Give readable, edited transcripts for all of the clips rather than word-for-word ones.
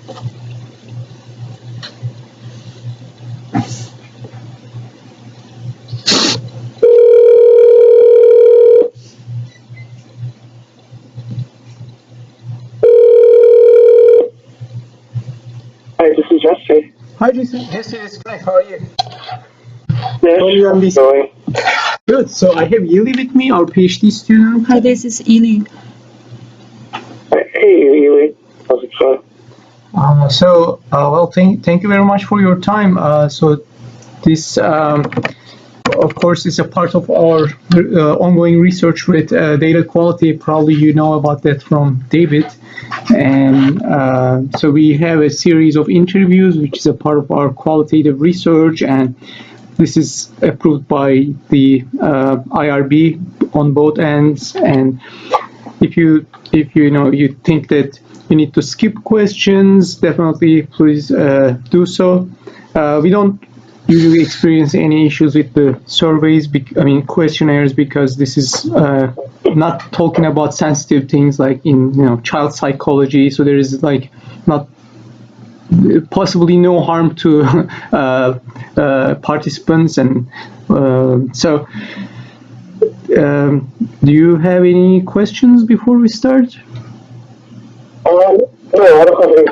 Hi, this is Jesse. Hi, Jesse. Jesse, it's Frank. How are you? Yes, From UMBC. going. Good. So I have Yili with me, our PhD student. Hi, this is Ili. Hey, Ely. How's it going? Well, thank you very much for your time. So this, of course, is a part of our ongoing research with data quality. Probably you know about that from David. And so we have a series of interviews, which is a part of our qualitative research, and this is approved by the IRB on both ends. And if you think that you need to skip questions, definitely please do so. We don't usually experience any issues with the surveys, questionnaires, because this is not talking about sensitive things like in child psychology. So there is like not possibly no harm to participants, and do you have any questions before we start? No, I don't have any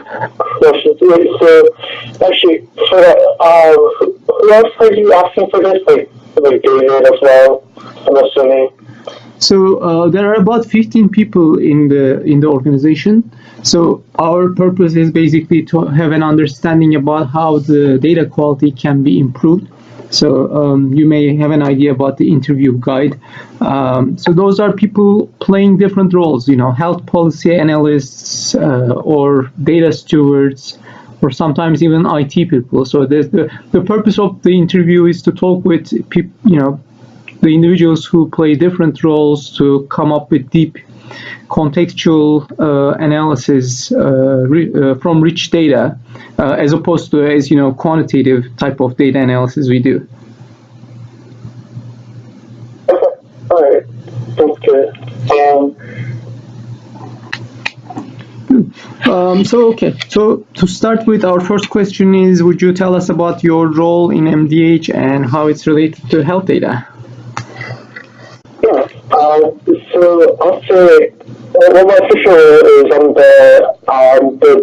questions. So, actually, for that, who else are you asking for this? Like David as well, I'm assuming. So there are about 15 people in the organization. So our purpose is basically to have an understanding about how the data quality can be improved. So you may have an idea about the interview guide. So those are people playing different roles, health policy analysts or data stewards, or sometimes even IT people. So the purpose of the interview is to talk with people, the individuals who play different roles to come up with deep contextual analysis from rich data, as opposed to, quantitative type of data analysis we do. Okay, all right, that's good. So to start with, our first question is, would you tell us about your role in MDH and how it's related to health data? Yeah, so I'll say, well, my official role is I'm the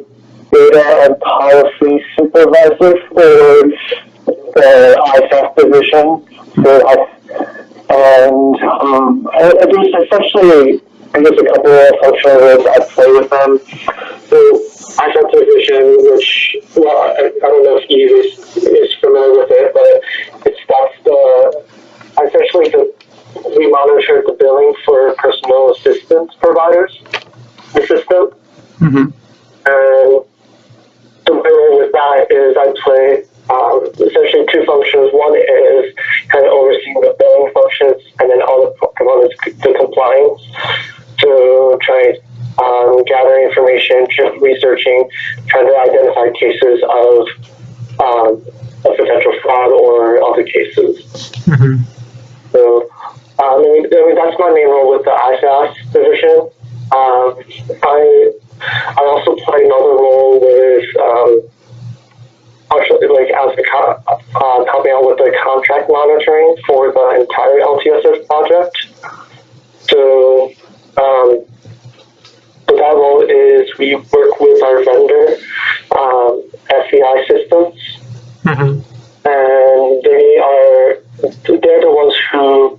data and policy supervisor for the ISAF division for us. And there's essentially, I guess, a couple of functional roles I play with them. So ISAF division, which, well, I don't know if Eve is familiar with it, but we monitor the billing for personal assistance providers, the system. Mm-hmm. And the way with that is I play essentially two functions. One is kind of overseeing the billing functions, and then all the components, the compliance, to try gathering information, researching, trying to identify cases of potential fraud or other cases. Mm-hmm. So, that's my main role with the ISAS division. I also play another role with helping out with the contract monitoring for the entire LTSS project. So that role is we work with our vendor, SEI Systems, Mm-hmm. and they're the ones who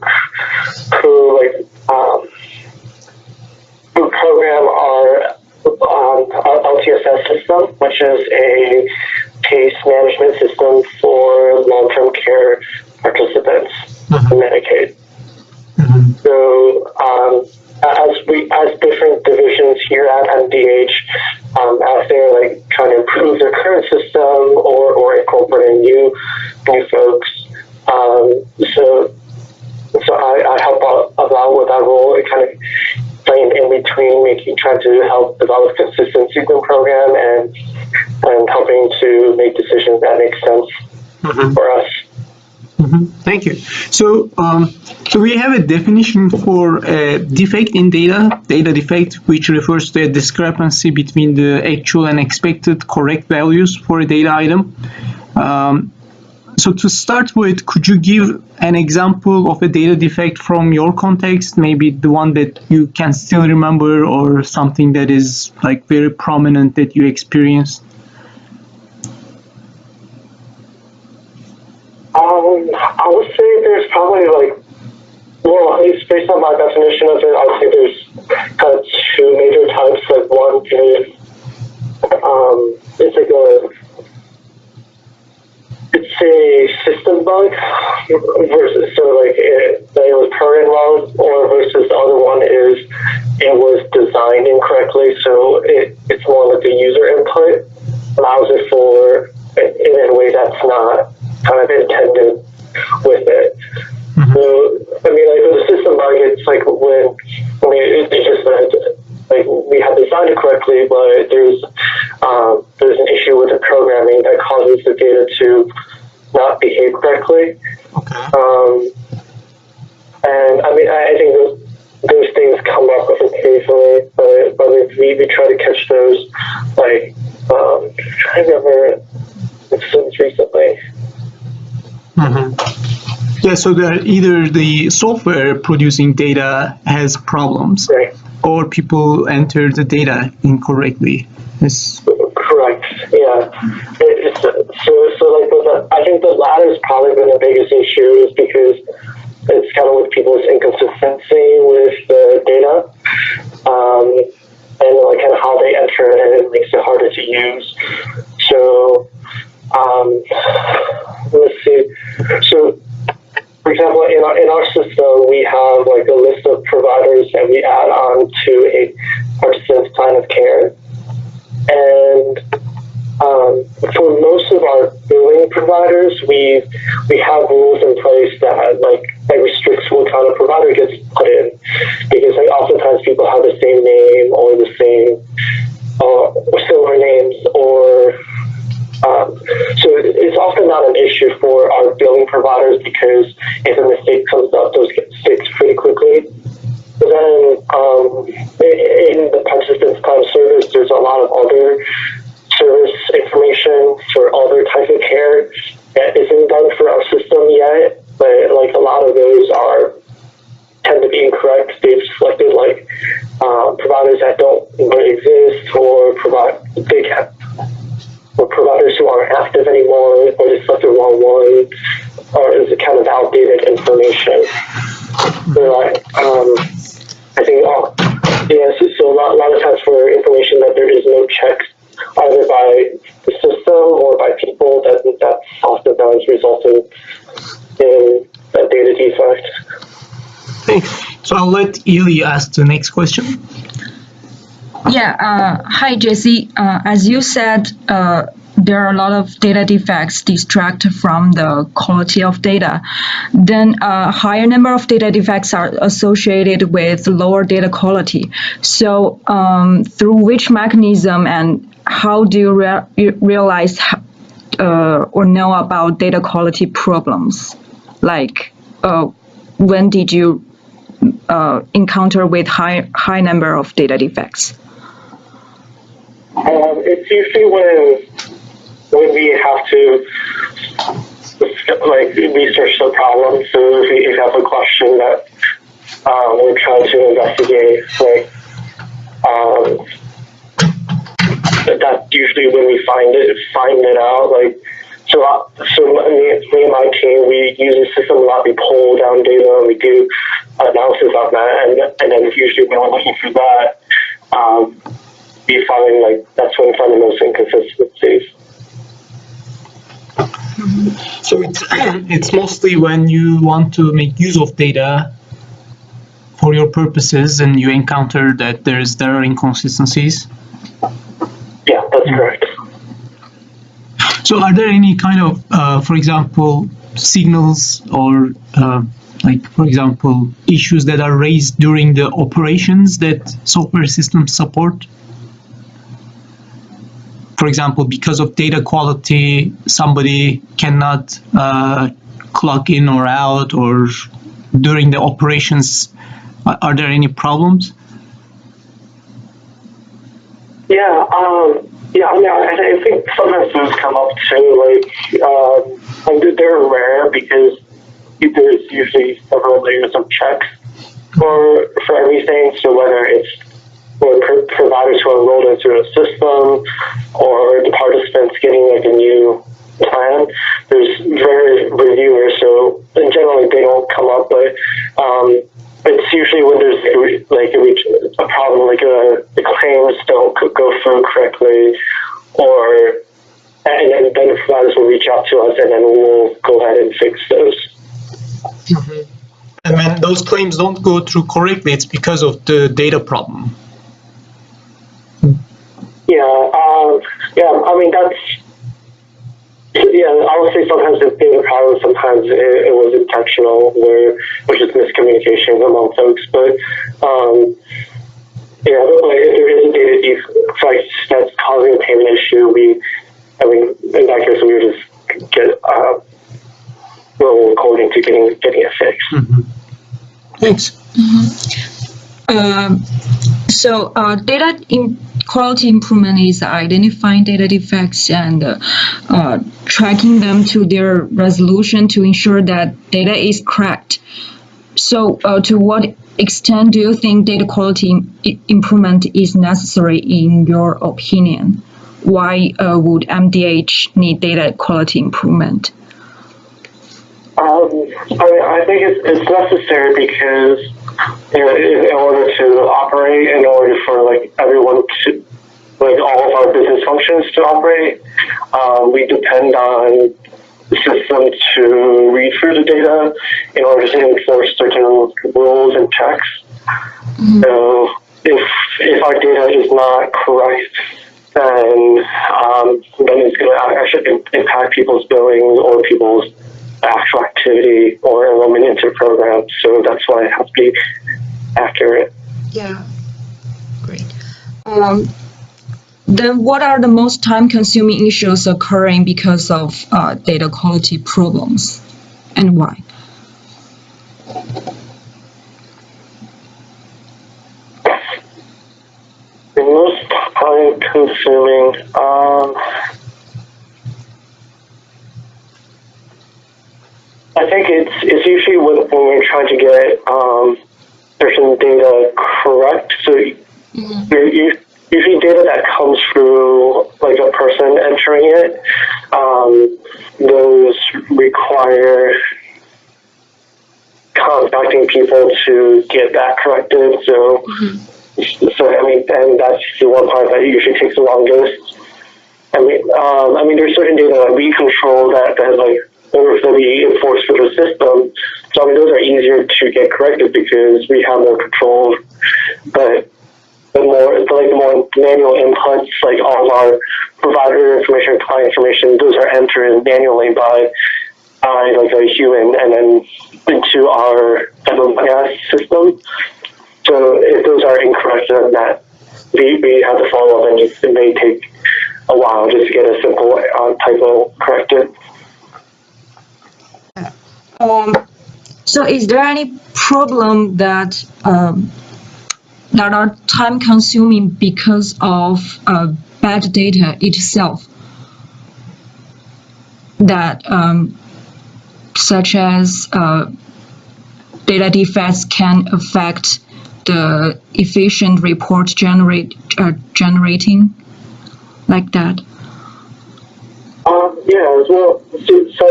program our LTSS system, which is a case management system for long-term care participants in Medicaid. Mm-hmm. So as different divisions here at MDH, as they're trying to improve their current system or incorporating new folks, so I help out with that role, kind of playing in between, trying to help develop consistency in the program and helping to make decisions that make sense for us. Thank you. So, so we have a definition for a defect in data defect, which refers to a discrepancy between the actual and expected correct values for a data item. So to start with, could you give an example of a data defect from your context, maybe the one that you can still remember or something that is like very prominent that you experienced? I would say there's probably well, at least based on my definition of it, I would say there's kind of two major types. Like one is, it's a system bug versus, so like it was programmed wrong, or versus the other one is it was designed incorrectly. So it's more like the user input allows it in a way that's not kind of intended with it. So, I mean, like with the system bug, it's like it's just that we have designed it correctly, but there's an issue with the programming that causes the data to not behave correctly. Okay. And I mean, I think those things come up occasionally, but we try to catch those. I remember since recently. Yeah, so either the software producing data has problems, right, or people enter the data incorrectly. Correct. Yeah. I think the latter has probably been the biggest issue, is because it's kind of with people's inconsistency with the data, and like kind of how they enter it, and it makes it harder to use. So, let's see. So, for example, in our system, we have like a list of providers that we add on to a participant's plan of care. And for most of our billing providers, we have rules in place that restricts what kind of provider gets put in, because oftentimes people have the same name or the same or similar names, or so it's often not an issue for our billing providers, because if a mistake comes up, those get fixed pretty quickly. But then in the participant's plan of service, there's a lot of other service information for other types of care that isn't done for our system yet, but like a lot of those tend to be incorrect. They've selected providers that don't really exist, or providers who aren't active anymore, or they selected the wrong one, or is it kind of outdated information. So I think so a lot of times for information that there is no checks either by the system or by people, that's oftentimes resulting in a data defect. Thanks. So I'll let Ili ask the next question. Yeah. Hi, Jesse. As you said, there are a lot of data defects distract from the quality of data. Then a higher number of data defects are associated with lower data quality. So through which mechanism and how do you realize or know about data quality problems? Like when did you encounter with high number of data defects? It's usually when we have to research the problem. So if you have a question that we're trying to investigate, that's usually when we find it out. So me and my team, we use the system a lot. We pull down data, and we do analysis on that, and then usually when we're looking for that, we find that's when we find the most inconsistencies. So it's mostly when you want to make use of data for your purposes and you encounter that there are inconsistencies? Yeah, that's correct. So are there any kind of, for example, signals or for example, issues that are raised during the operations that software systems support? For example, because of data quality, somebody cannot clock in or out, or during the operations? Are there any problems? Yeah, I mean, I think sometimes those come up too. Like they're rare because there's usually several layers of checks for everything. So whether it's for providers who are enrolled into a system or the participants getting like a new plan, there's various reviewers. So generally they don't come up, but it's usually when there's a problem, like the claims don't go through correctly, and then the providers will reach out to us, and then we'll go ahead and fix those. Mm-hmm. And when those claims don't go through correctly, it's because of the data problem. I mean, I would say sometimes it's data problem, sometimes it was intentional, which is miscommunication among folks. But if there is a data defect that's causing a payment issue, in that case, we would just get roll according to getting it fixed. Mm-hmm. Thanks. Mm-hmm. So data quality improvement is identifying data defects and tracking them to their resolution to ensure that data is correct. So to what extent do you think data quality improvement is necessary in your opinion? Why would MDH need data quality improvement? I think it's necessary because in order to operate, in order for everyone to, all of our business functions to operate, we depend on the system to read through the data in order to enforce certain rules and checks. Mm-hmm. So if our data is not correct, then it's going to actually impact people's billings or people's actual activity or enrollment into programs. So that's why it has to be accurate. Yeah, great. Then what are the most time-consuming issues occurring because of data quality problems, and why? The most time-consuming, I think it's usually when we're trying to get certain data correct. So mm-hmm. Usually data that comes through a person entering it, those require contacting people to get that corrected. So, mm-hmm. And that's the one part that usually takes the longest. There's certain data that we control that we enforce for the system. So those are easier to get corrected because we have more control. But the more manual inputs, like all of our provider information, client information, those are entered manually by a human and then into our MMS system. So if those are incorrect, then that we have to follow up, and it may take a while just to get a simple typo corrected. So is there any problem that are time consuming because of bad data itself, that such as data defects can affect the efficient report generating like that? So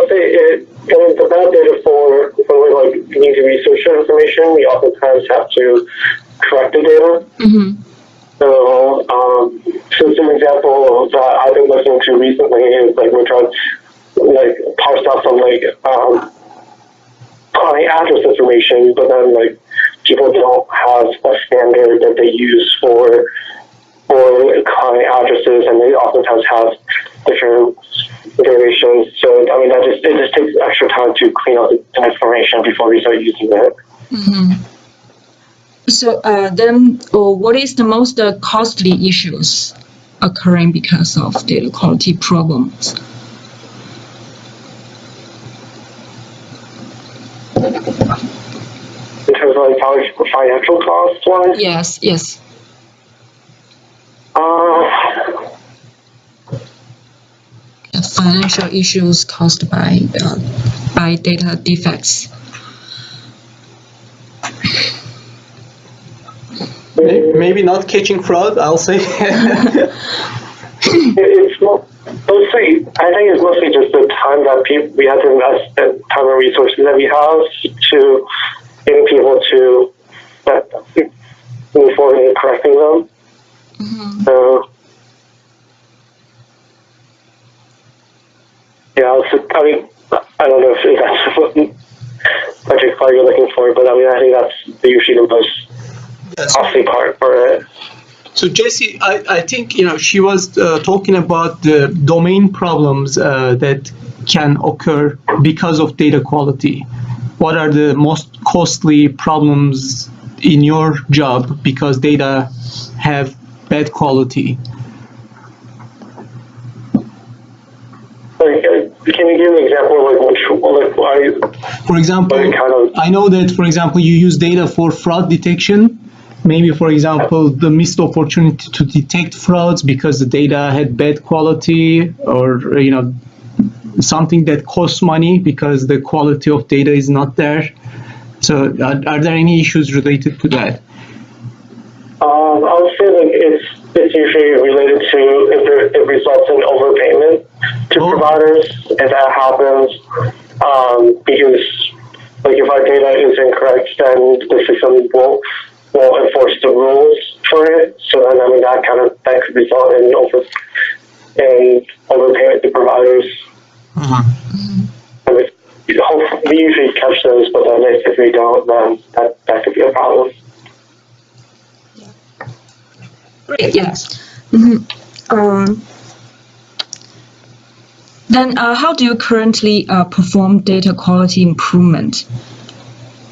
say the bad data for needing research information, we oftentimes have to correct the data. Mm-hmm. So some example that I've been listening to recently is we're trying to parse out some client address information, but then people don't have a standard that they use for client addresses, and they oftentimes have different variations. So it just takes extra time to clean up the information before we start using it. Mm-hmm. So then, what is the most costly issues occurring because of data quality problems? financial costs wise. Yes, yes. Yes, financial issues caused by data defects. Maybe not catching fraud, I'll say. It's mostly, I think it's mostly just the time that we have to invest, the time and resources that we have to getting people to move forward and correcting them. So, yeah, I mean, I don't know if that's what project part you're looking for, but I mean, I think that's usually the most costly part for it. So Jesse, I think she was talking about the domain problems that can occur because of data quality. What are the most costly problems in your job because data have bad quality? Can you give an example of For example, I know that, for example, you use data for fraud detection. Maybe, for example, the missed opportunity to detect frauds because the data had bad quality, or something that costs money because the quality of data is not there. So, are there any issues related to that? I would say it's usually related to if it results in overpayment to providers. If that happens, because if our data is incorrect, then the system won't enforce the rules for it. So then, I mean, that could result in overpayment to providers. I mean, we usually catch those, but then if we don't, then that could be a problem. Great. Yes. Then, how do you currently perform data quality improvement?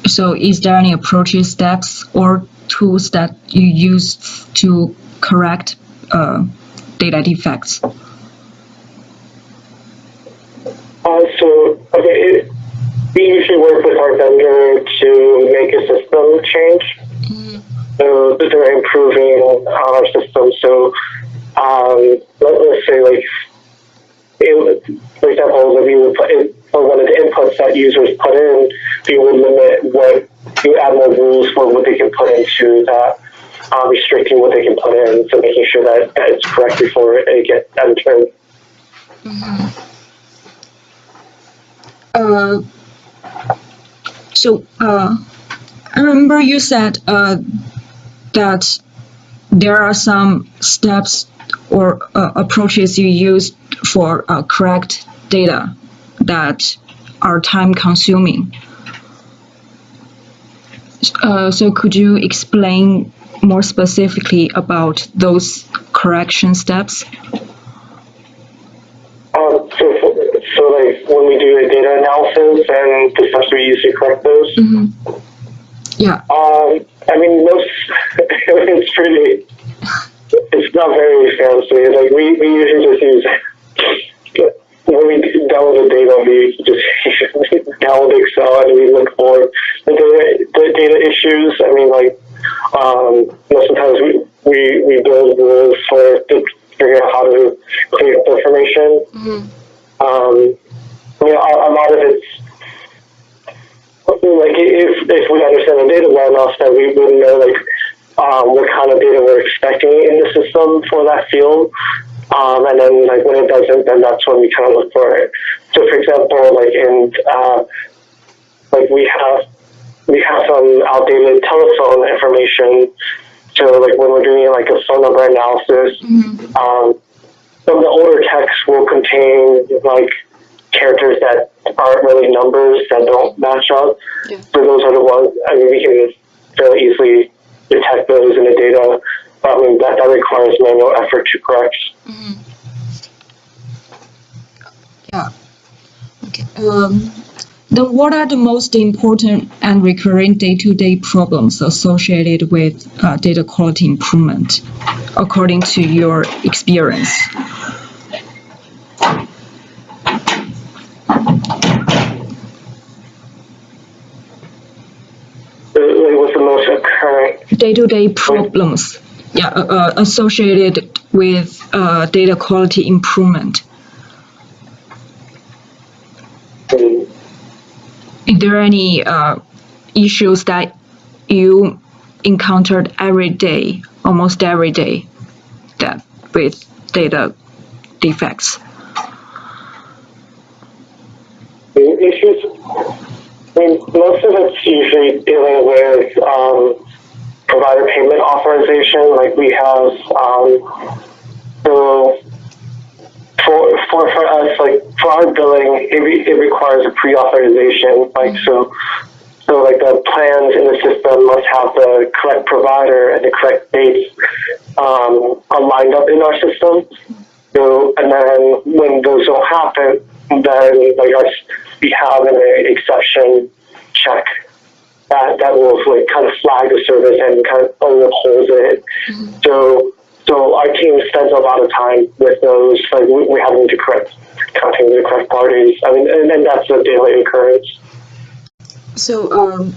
So, is there any approaches, steps, or tools that you use to correct data defects? We usually work with our vendor to make a system change. So they're improving our system. So let's say, for example, if you would put in, for one of the inputs that users put in, you would limit you add more rules for what they can put into that, restricting what they can put in, so making sure that it's correct before it gets entered. I remember you said that there are some steps or approaches you use for correct data that are time consuming. So could you explain more specifically about those correction steps? So when we do a data analysis and the steps we use to correct those. Yeah. I mean, it's not very fancy. We usually just use, when we download the data, we just download Excel and we look for the data issues. I mean, most of the times we build rules to figure out how to clean up the information. I mean, a lot of it's, if we understand the data well enough, that we would know what kind of data we're expecting in the system for that field, and then when it doesn't, then that's when we kind of look for it. So for example, we have some outdated telephone information. So when we're doing a phone number analysis, some of the older texts will contain characters that aren't really numbers that don't match up. Yeah. So those are the ones, I mean, we can fairly easily detect those in the data, but I mean, that requires manual effort to correct. Yeah. Okay. Then what are the most important and recurring day-to-day problems associated with data quality improvement, according to your experience? What's the most day-to-day problems associated with data quality improvement? Is there any issues that you encountered every day, almost every day, that with data defects? Issues. I mean, most of it's usually dealing with provider payment authorization. Like we have, so for us, like for our billing, it requires a pre-authorization. Like so like the plans in the system must have the correct provider and the correct dates lined up in our system. So, and then when those don't happen, then like we have an exception check that will like kind of flag the service and kind of upholds it. So our team spends a lot of time with those. Like we have to contacting the correct parties. I mean, and that's a daily occurrence. So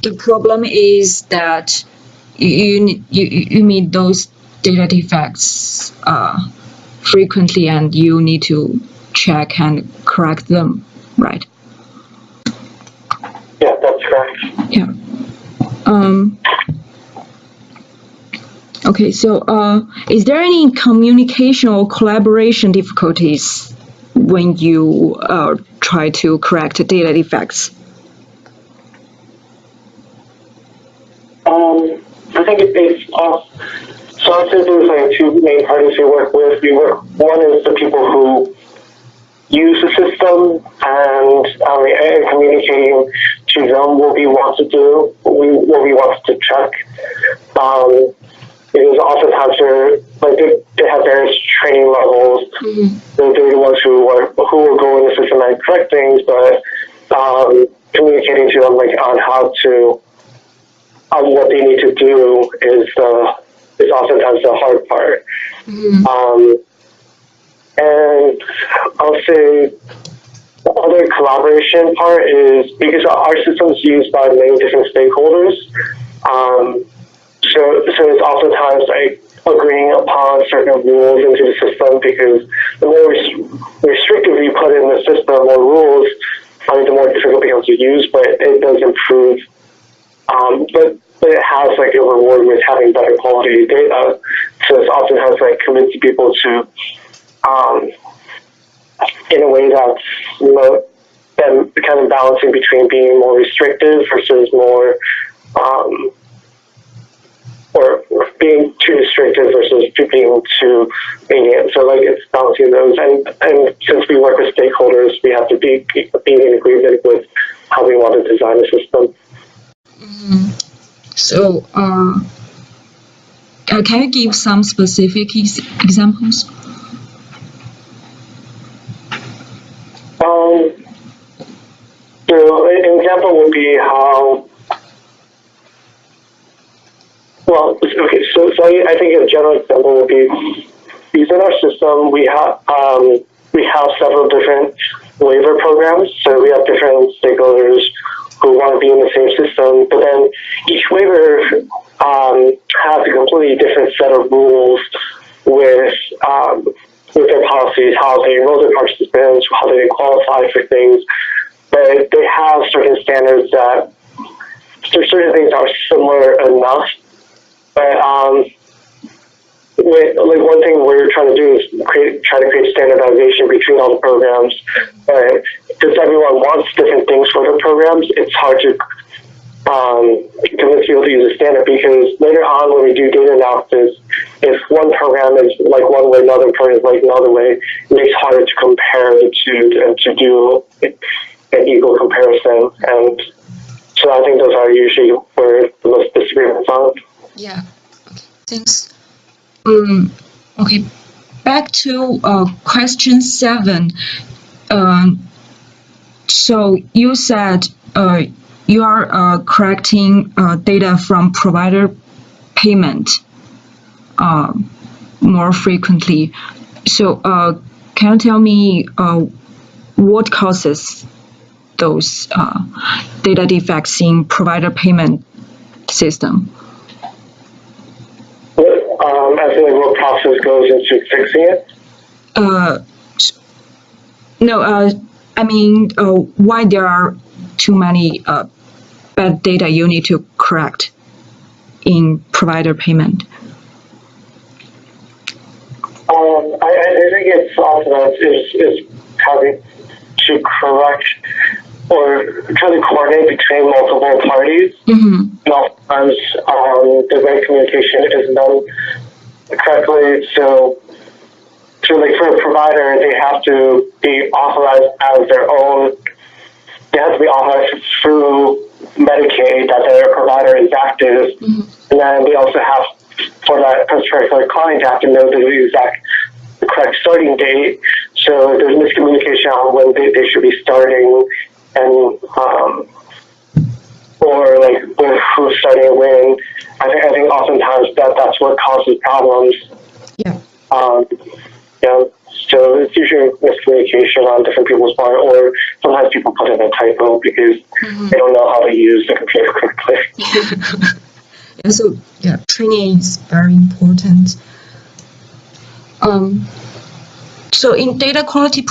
the problem is that you meet those data defects frequently, and you need to check and correct them, right? Yeah, that's correct. Yeah. Okay, so is there any communication or collaboration difficulties when you try to correct data defects? I think it's so I said there's like two main parties we work with. One is the people who use the system and communicating to them what we want to do, what we want to check. Because oftentimes they have various training levels. They're the ones who are going in the system and correct things, but communicating to them like on how to what they need to do is oftentimes the hard part. And I'll say the other collaboration part is because our system is used by many different stakeholders. So it's oftentimes like agreeing upon certain rules into the system, because the more restrictive you put in the system or rules, the more difficult it becomes to use, but it does improve. But it has like a reward with having better quality data. So it often has like convincing people to, in a way that's then kind of balancing between being more restrictive versus more, or being too restrictive versus being too lenient. So like it's balancing those, and since we work with stakeholders, we have to be in agreement with how we want to design the system. So, can you give some specific examples? So an example would be how. Well, okay. So I think a general example would be within our system we have several different waiver programs. So we have different stakeholders who want to be in the same system, but then each waiver has a completely different set of rules with their policies, how they enroll their participants, how they qualify for things. But they have certain standards that certain things are similar enough. But like one thing we're trying to do is try to create standardization between all the programs. But because everyone wants different things for their programs, it's hard to convince people to use a standard, because later on when we do data analysis, if one program is like one way, another program is like another way, it makes it harder to compare the two and to do an equal comparison. And so I think those are usually where the most disagreements are. Yeah. Okay. Thanks. Okay. Back to question 7. So you said you are correcting data from provider payment more frequently. So can you tell me what causes those data defects in provider payment system? I feel like what process goes into fixing it. No, I mean, why there are too many bad data you need to correct in provider payment? I think it's often is having to correct or try to coordinate between multiple parties. Mm-hmm. And oftentimes, the right communication isn't done correctly. So like for a provider, they have to be authorized as their own. They have to be authorized through Medicaid that their provider is active, and then they also have for that particular client to have to know the correct starting date. So there's miscommunication on when they should be starting, and or like who's starting when. I think oftentimes that's what causes problems. Yeah. So it's usually miscommunication on different people's part, or sometimes people put in a typo because they don't know how to use the computer correctly. And so, training is very important. So in data quality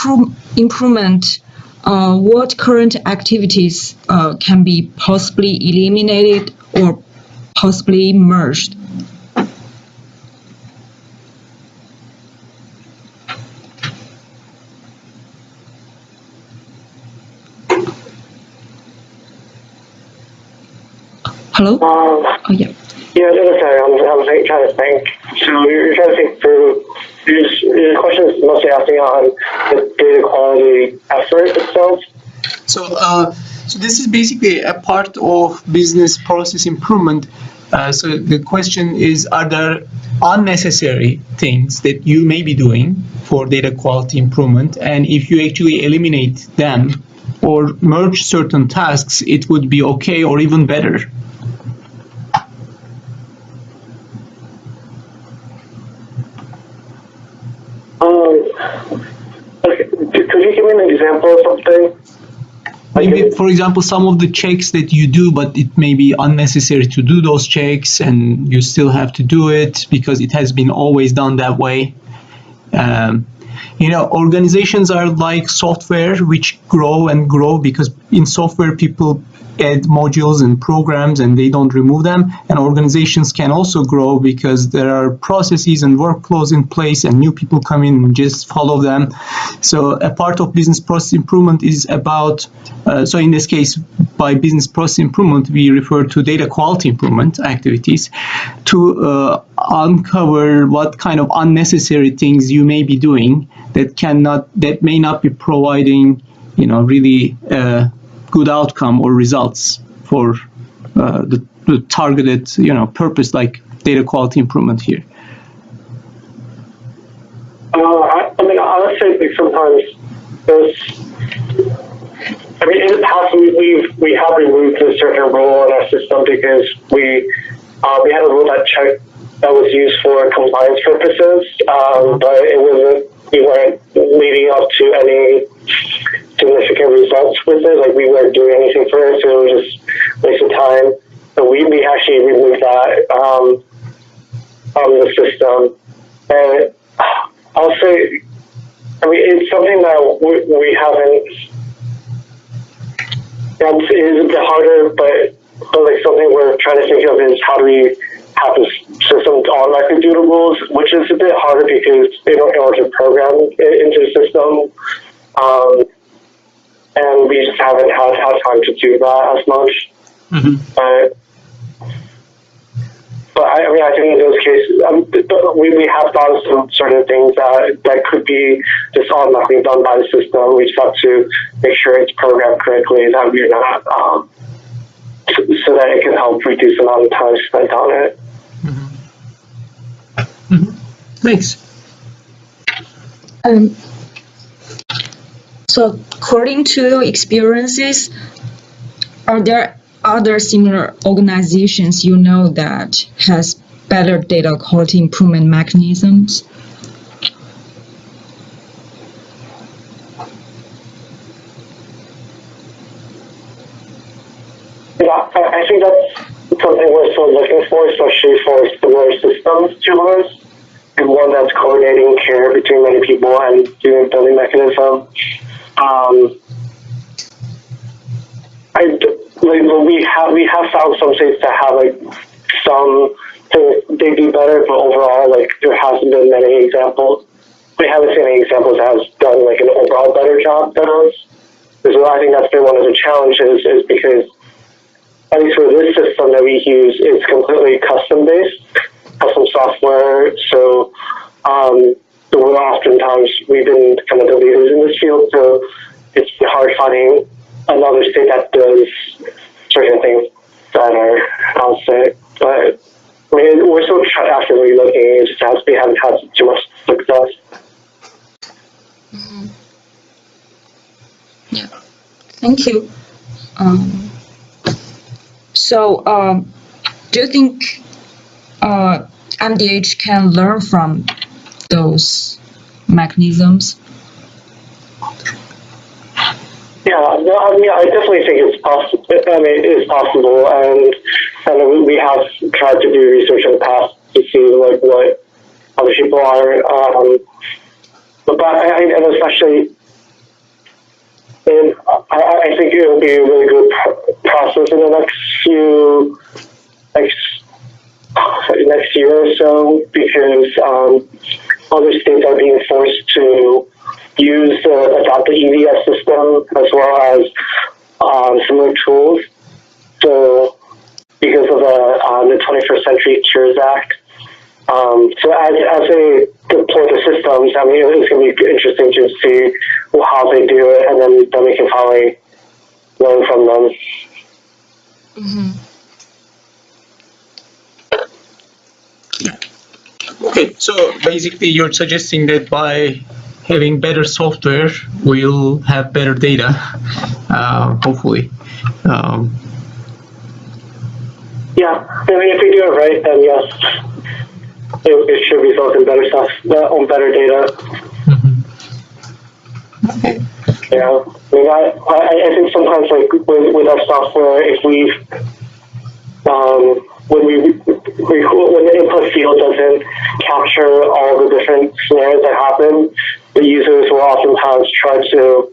improvement, what current activities can be possibly eliminated or possibly merged? Hello? Oh, yeah. Yeah, sorry, I'm trying to think. So you're trying to think through, your question is mostly asking on the data quality effort itself? So this is basically a part of business process improvement. So the question is, are there unnecessary things that you may be doing for data quality improvement? And if you actually eliminate them or merge certain tasks, it would be okay or even better. Okay. Could you give me an example of something? Maybe, for example, some of the checks that you do, but it may be unnecessary to do those checks and you still have to do it because it has been always done that way. Organizations are like software which grow and grow because in software people add modules and programs and they don't remove them. And organizations can also grow because there are processes and workflows in place and new people come in and just follow them. So a part of business process improvement is about, so in this case, by business process improvement, we refer to data quality improvement activities to uncover what kind of unnecessary things you may be doing that may not be providing, really good outcome or results for the targeted, purpose like data quality improvement here. I mean, honestly, like sometimes in the past we have removed a certain rule in our system because we had a rule that was used for compliance purposes, but we weren't leading up to any significant results with it. Like we weren't doing anything for it, so it was just waste of time. So we actually removed that from the system, and I'll say, it's something that we haven't. It is a bit harder, but like something we're trying to think of is how do we have this system automatically do the rules, which is a bit harder because they don't know how to program it into the system. And we just haven't had time to do that as much. But I think in those cases, we have thought of some sort of things that could be just automatically done by the system. We just have to make sure it's programmed correctly, that we're not, so that it can help reduce the amount of time spent on it. Thanks. So according to your experiences, are there other similar organizations that has better data quality improvement mechanisms? Yeah, I think that's something we're still looking for, especially for similar systems to ours. and one that's coordinating care between many people and doing a building mechanism. We have found some states that have like some things they do better, but overall, like there hasn't been many examples. We haven't seen any examples that has done like an overall better job than us. So I think that's been one of the challenges, is because at least for this system that we use, it's completely custom-based, custom software. So oftentimes we've been kind of the leaders in this field, so it's hard finding another state that does certain things better, I'll say. But I mean, we're still actively looking. It just we haven't had too much success. Mm-hmm. Yeah, thank you. So, do you think MDH can learn from those mechanisms? Yeah, no, I mean, I definitely think it's possible. I mean, it is possible, and we have tried to do research in the past to see like what other people are. But and especially, I think it will be a really good process in the next year or so, because other states are being forced to adopt the EVS system as well as similar tools. So because of the 21st Century Cures Act. So as they deploy the systems, I mean, it's going to be interesting to see how they do it, and then we can probably learn from them. Mm-hmm. Okay, so basically you're suggesting that by having better software, we'll have better data, hopefully. Yeah, I mean, if we do it right, then yes, it should result in better stuff, on better data. Mm-hmm. Okay. Yeah, I mean, I think sometimes like with our software, if when the input field doesn't capture all the different scenarios that happen, the users will oftentimes try to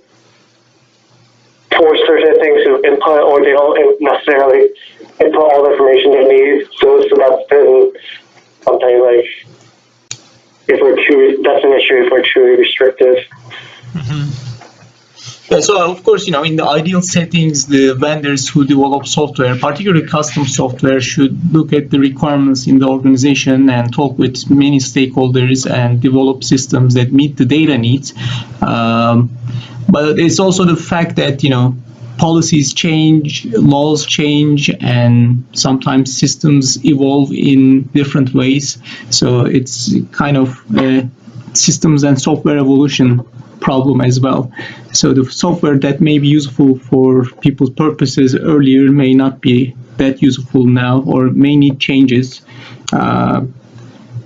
force certain things to input, or they don't necessarily input all the information they need. So that's been something like that's an issue if we're truly restrictive. Mm-hmm. Yeah, so of course, in the ideal settings, the vendors who develop software, particularly custom software, should look at the requirements in the organization and talk with many stakeholders and develop systems that meet the data needs. But it's also the fact that, policies change, laws change, and sometimes systems evolve in different ways. So it's kind of a systems and software evolution problem as well. So the software that may be useful for people's purposes earlier may not be that useful now, or may need changes.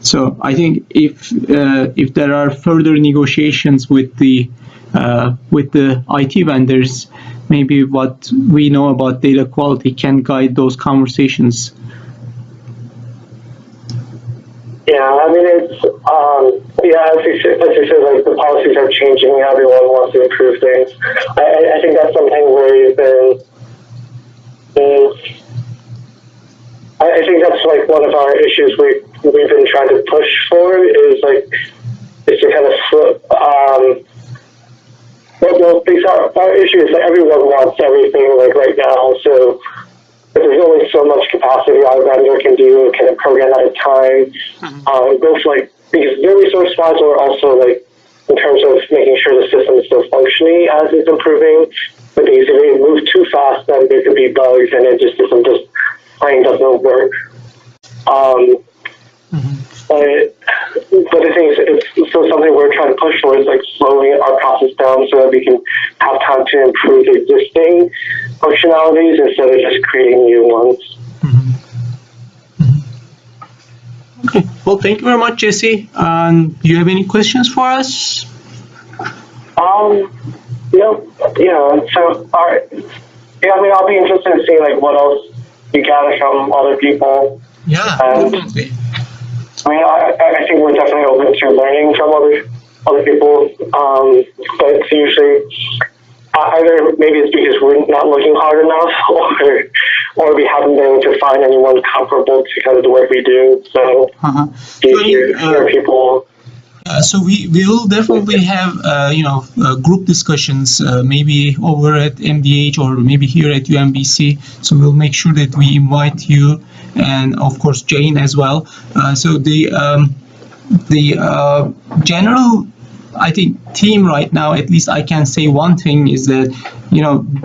So I think if there are further negotiations with the IT vendors, maybe what we know about data quality can guide those conversations. Yeah, I mean, it's, as you said, like the policies are changing, everyone wants to improve things. I think that's something where I think that's like one of our issues we've been trying to push for, is to kind of flip, because our issue is that everyone wants everything like right now, so there's only so much capacity our vendor can do, kind of program at a time, both because they're resource-wise, or also in terms of making sure the system is still functioning as it's improving. But because if they move too fast, then there could be bugs, and the system just plain doesn't work. But the thing is, it's still something we're trying to push for, is slowing our process down so that we can have time to improve the existing functionalities instead of just creating new ones. Okay. Well, thank you very much, Jesse. Do you have any questions for us? No. Yeah. So, I mean, I'll be interested in seeing what else you gather from other people. Yeah, definitely. I mean, I think we're definitely open to learning from other people, but it's usually either maybe it's because we're not looking hard enough, or we haven't been able to find anyone comparable to kind of the work we do. So you hear people. So we will definitely have group discussions maybe over at MDH or maybe here at UMBC. So we'll make sure that we invite you and of course Jane as well. So the general, I think, theme right now, at least I can say one thing, is that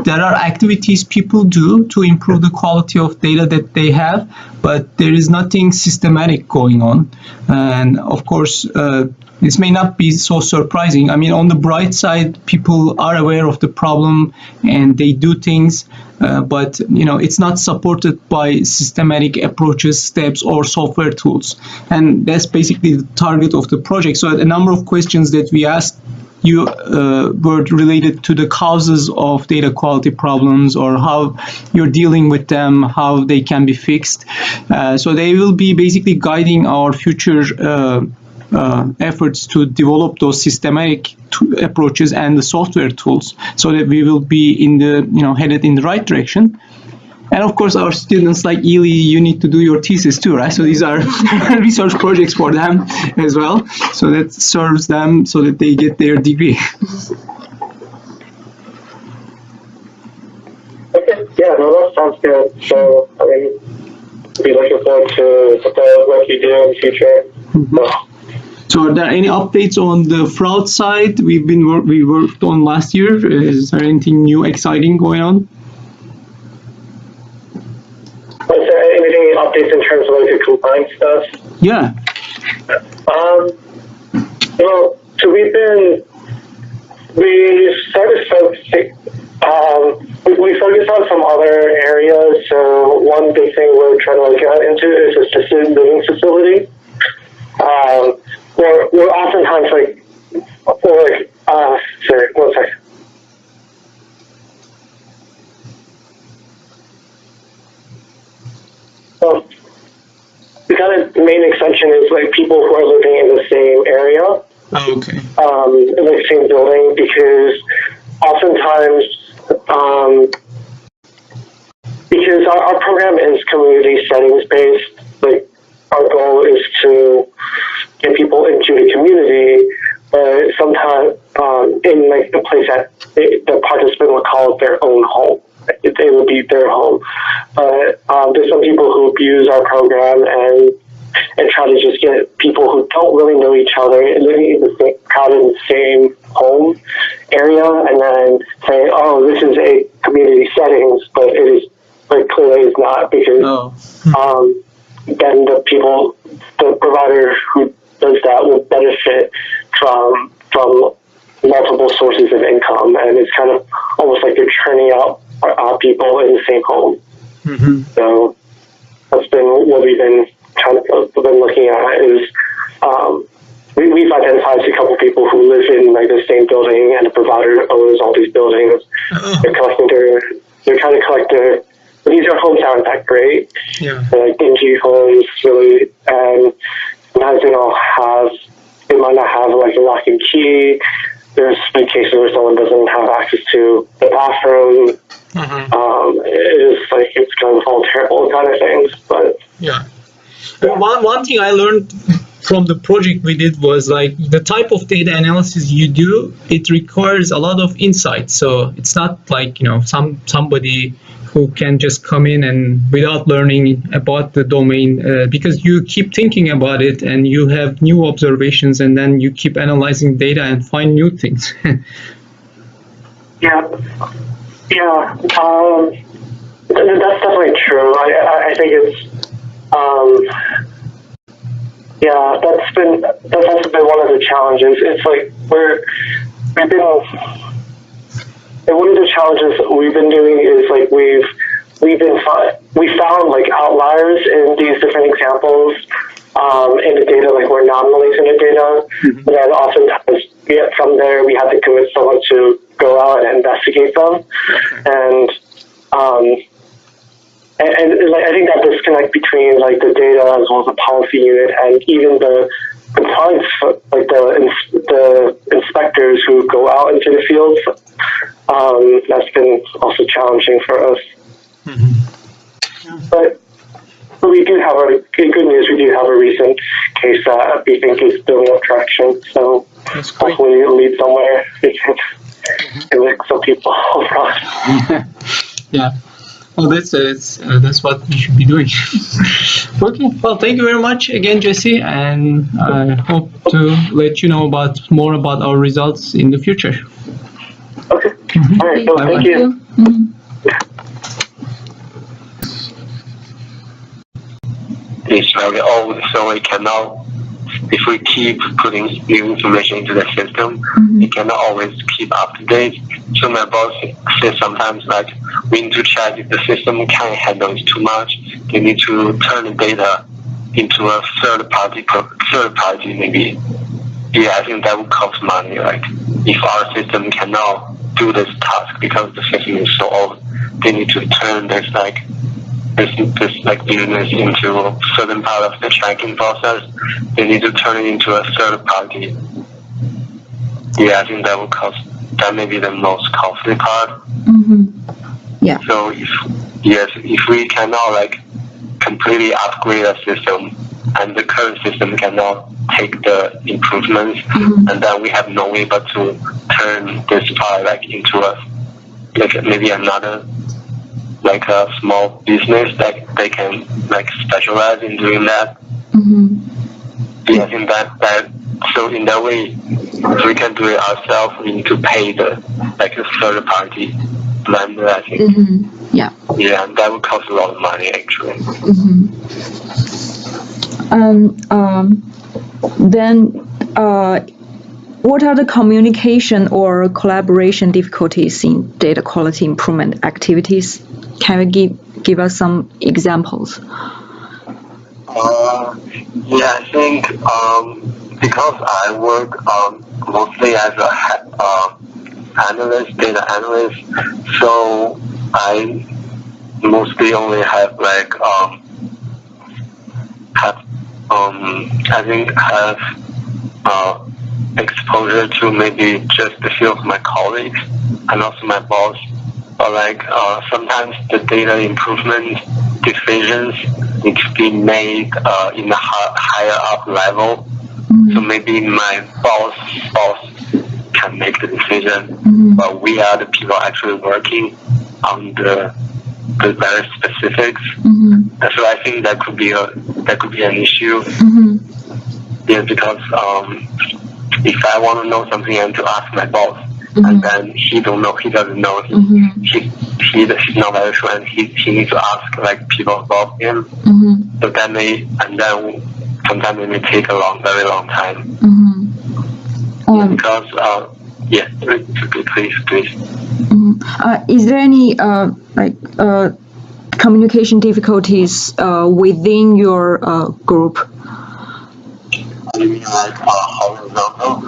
there are activities people do to improve the quality of data that they have, but there is nothing systematic going on. And of course, this may not be so surprising. I mean, on the bright side, people are aware of the problem and they do things, but it's not supported by systematic approaches, steps, or software tools. And that's basically the target of the project. So a number of questions that we asked you were related to the causes of data quality problems, or how you're dealing with them, how they can be fixed. So they will be basically guiding our future efforts to develop those systematic approaches and the software tools, so that we will be headed in the right direction. And of course, our students like Ely, you need to do your thesis too, right? So these are research projects for them as well. So that serves them so that they get their degree. Okay, yeah, no, that sounds good. So, I mean, be looking forward to the work you do in the future. So are there any updates on the fraud side we worked on last year? Is there anything new, exciting going on? Is there anything updates in terms of like the compliance stuff? Yeah. So we started focusing, we focused on some other areas. So one big thing we're trying to get into is assisted living facility. We're oftentimes sorry, one second. So the kind of main extension is like people who are living in the same area. Oh, okay. In the same building, because oftentimes, because our program is community settings based, like our goal is to get people into the community, but sometimes in like the place that the participant would call it their own home. It would be their home. But there's some people who abuse our program and try to just get people who don't really know each other living in the same, crowded in the same home area, and then say, "Oh, this is a community settings," but it is, like, clearly is not, because then the provider who does that will benefit from multiple sources of income, and it's kind of almost like they're churning out people in the same home. Mm-hmm. So that's been what we've been looking at. Is we've identified a couple people who live in like the same building, and the provider owns all these buildings. They're trying to collect their. These are homes that aren't that great. Yeah. They're like dingy homes, really, and sometimes they might not have like a lock and key. There's been cases where someone doesn't have access to the bathroom. Mm-hmm. It's kind of all terrible kind of things, but yeah. One thing I learned from the project we did was like the type of data analysis you do, it requires a lot of insight. So it's not like somebody who can just come in and without learning about the domain, because you keep thinking about it and you have new observations, and then you keep analyzing data and find new things. Yeah, that's definitely true. I think it's that's also been one of the challenges. It's like and one of the challenges we've been doing is like we found like outliers in these different examples in the data, like we're non-releasing the data, mm-hmm. And then oftentimes from there we have to convince someone to go out and investigate them, okay. And and like I think that disconnect between like the data as well as the policy unit and even the compliance, like the inspectors who go out into the fields, that's been also challenging for us. But we do have good news. We do have a recent case that we think is building up traction. So hopefully it'll lead somewhere. We can convict some people of fraud. Yeah. Well, that's what we should be doing. Okay. Well, thank you very much again, Jesse, and I hope to let you know more about our results in the future. Okay. All right. So thank you. It's very old, so it cannot. If we keep putting new information into the system, it cannot always keep up to date. So my boss says sometimes like we need to check if the system can handle it too much. They need to turn the data into a third party maybe. Yeah, I think that would cost money. Like if our system cannot do this task because the system is so old, they need to turn this business into a certain part of the tracking process. They need to turn it into a third party. Yeah, I think that may be the most costly part. Yeah. So if we cannot like completely upgrade a system and the current system cannot take the improvements, and then we have no way but to turn this part like into maybe another like a small business that they can like specialize in doing that. Yeah, I think that so in that way, if we can do it ourselves, we need to pay the like a third party vendor, I think. Yeah. Yeah, and that would cost a lot of money actually. Then, what are the communication or collaboration difficulties in data quality improvement activities? Can you give us some examples? Yeah, I think because I work mostly as a data analyst, so I mostly only have like exposure to maybe just a few of my colleagues and also my boss. But like sometimes the data improvement decisions need to be made in a higher up level. So maybe my boss can make the decision, but we are the people actually working on the very specifics. And so I think that could be an issue. Yeah, because if I want to know something, I have to ask my boss, and then he doesn't know. He's not very sure, and he needs to ask like people above him. So then sometimes it may take very long time. Because please. Is there any communication difficulties within your group? You mean like horizontal?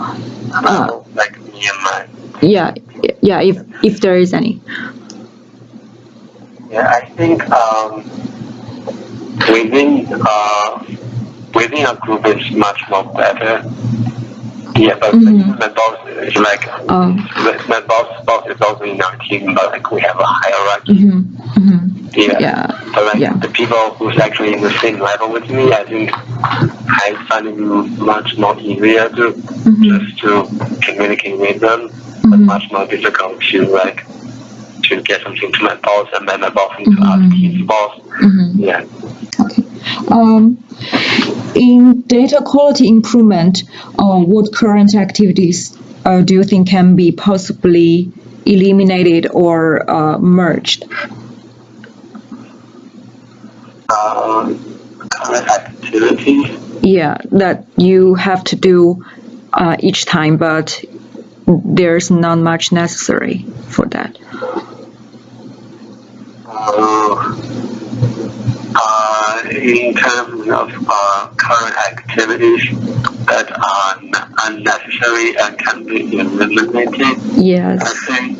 Like me and my. Yeah. If there is any. Yeah, I think within a group is much more better. Yeah, but my boss is like my boss is also in our team, but like we have a hierarchy. But like the people who's actually in the same level with me, I think I find it much more easier just to communicate with them, but much more difficult to get something to my boss, and then my boss needs to ask his boss. Yeah. Okay. In data quality improvement, what current activities do you think can be possibly eliminated or merged? Current activities? Yeah, that you have to do each time, but there's not much necessary for that. In terms of current activities that are unnecessary and can be eliminated, yes. I think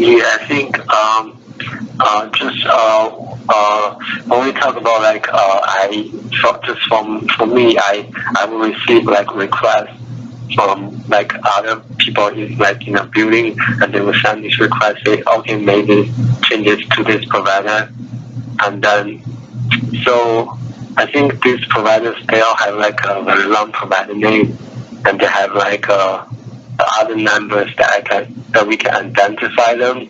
Yeah, I think just when we talk about like just for me, I will receive like requests from like other people in a building, and they will send this request, say, okay, make this changes to this provider, and then so I think these providers, they all have like a very long provider name, and they have like other numbers that we can identify them.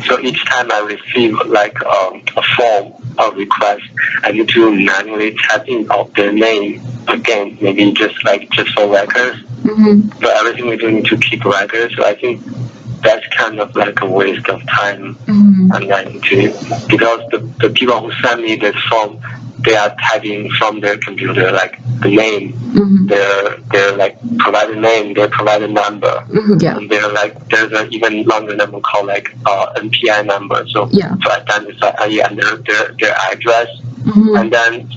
So each time I receive like a form of request, I need to manually type in of their name again, maybe just for records. So everything we do need to keep records. So I think that's kind of like a waste of time. And I need to, because the people who send me this form, they are typing from their computer like the name, their like provider name, their provider number, and they're like there's an even longer number called like NPI number. So to identify and their address, and then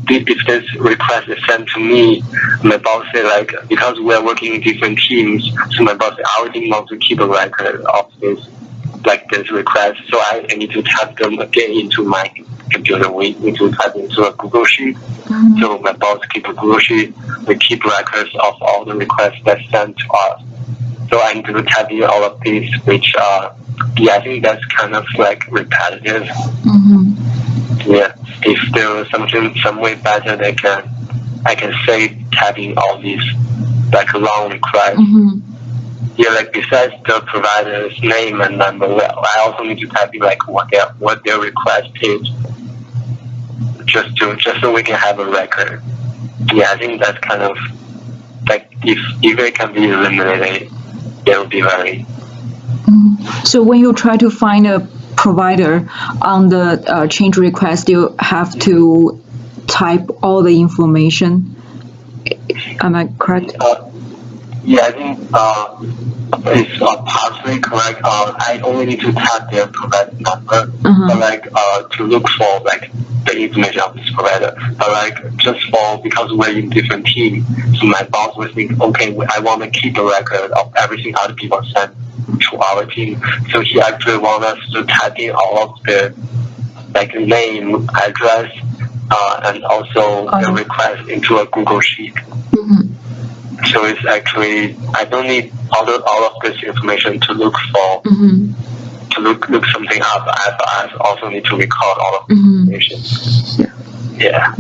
if this request is sent to me, my boss say like, because we are working in different teams, so my boss say I didn't want to keep a record of this request, so I need to type them again into my computer. We need to type into a Google Sheet. So my boss keep a Google Sheet. We keep records of all the requests that's sent to us. So I need to type in all of these, which I think that's kind of like repetitive. Yeah, if there was some way better that I can save typing all these like long requests. Yeah, like besides the provider's name and number, I also need to type in like what their request is, just so we can have a record. Yeah, I think that's kind of like if it can be eliminated, it will be very. So when you try to find a provider on the change request, you have to type all the information. Am I correct? Yeah, I think it's partially correct. I only need to type their provider number, but like to look for like the information of this provider. But like just because we're in different teams, so my boss will think, okay, I want to keep a record of everything other people send to our team. So he actually wants us to type in all of the like name, address, and also the request into a Google Sheet. So it's actually, I don't need all of this information to look for, to look something up. I also need to record all of the information. Yeah.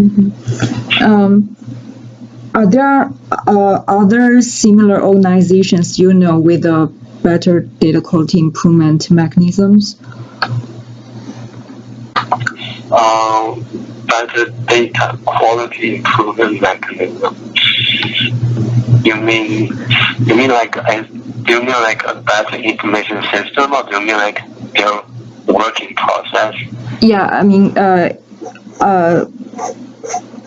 Are there other similar organizations you know with a better data quality improvement mechanisms? Better data quality improvement mechanism. You mean like a better information system, or do you mean like their working process? Yeah, I mean,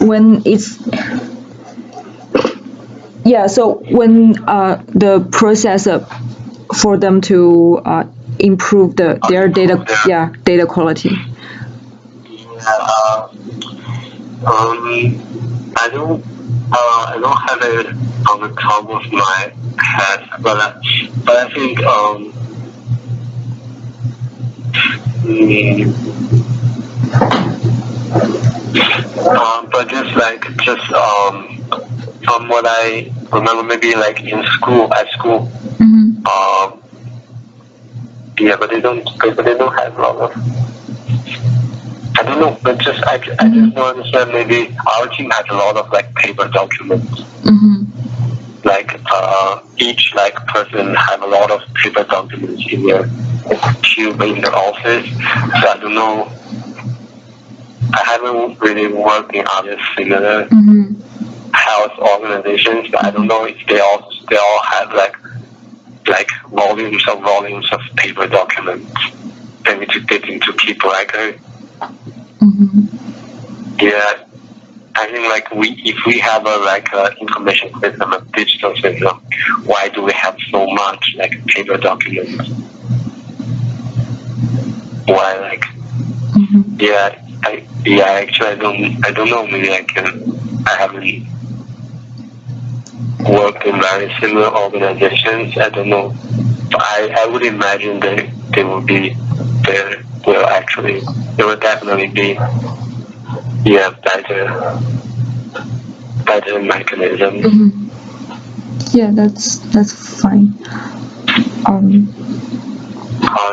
when it's so when the process for them to improve their data data quality. I don't have it on the top of my head, but I think but just from what I remember, maybe like at school, but they don't have a lot of. I don't know, but I just don't understand. Maybe our team has a lot of like paper documents. Like each like person have a lot of paper documents in their cube in their office. So I don't know. I haven't really worked in other similar health organizations, but I don't know if they all have like volumes of paper documents. They need to keep record. Yeah, I think like if we have a information system, a digital system, why do we have so much like paper documents? Why like? Actually I don't know. Maybe I haven't worked in very similar organizations. I don't know. But I would imagine they will be there. There will definitely be better mechanism. Yeah, that's fine.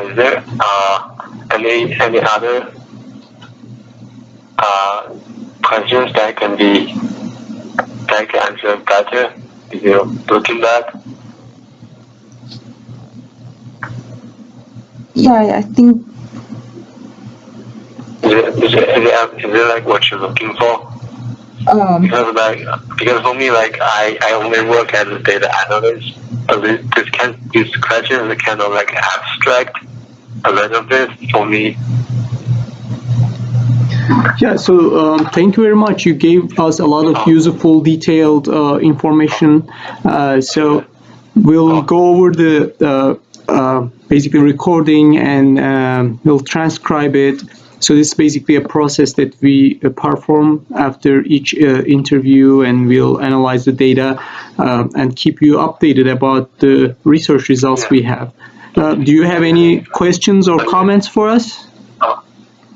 Is there any other questions that can answer better if you're looking back? Yeah, I think. Is it like what you're looking for? Because for me, like I only work as a data analyst. So these questions are kind of like abstract a little bit for me. Yeah, so thank you very much. You gave us a lot of useful, detailed information. So we'll go over the basically recording and we'll transcribe it. So this is basically a process that we perform after each interview, and we'll analyze the data and keep you updated about the research results we have. Do you have any questions or comments for us?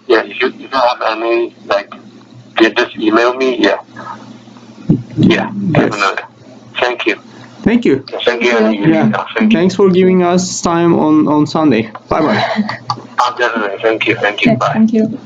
Yeah, if you have any, like, you just email me. Yeah, definitely. Thank you. Thank you. Thank you. Yeah. Thank you. Thanks for giving us time on Sunday. Bye-bye. Definitely. Thank you. Okay, Bye. thank you.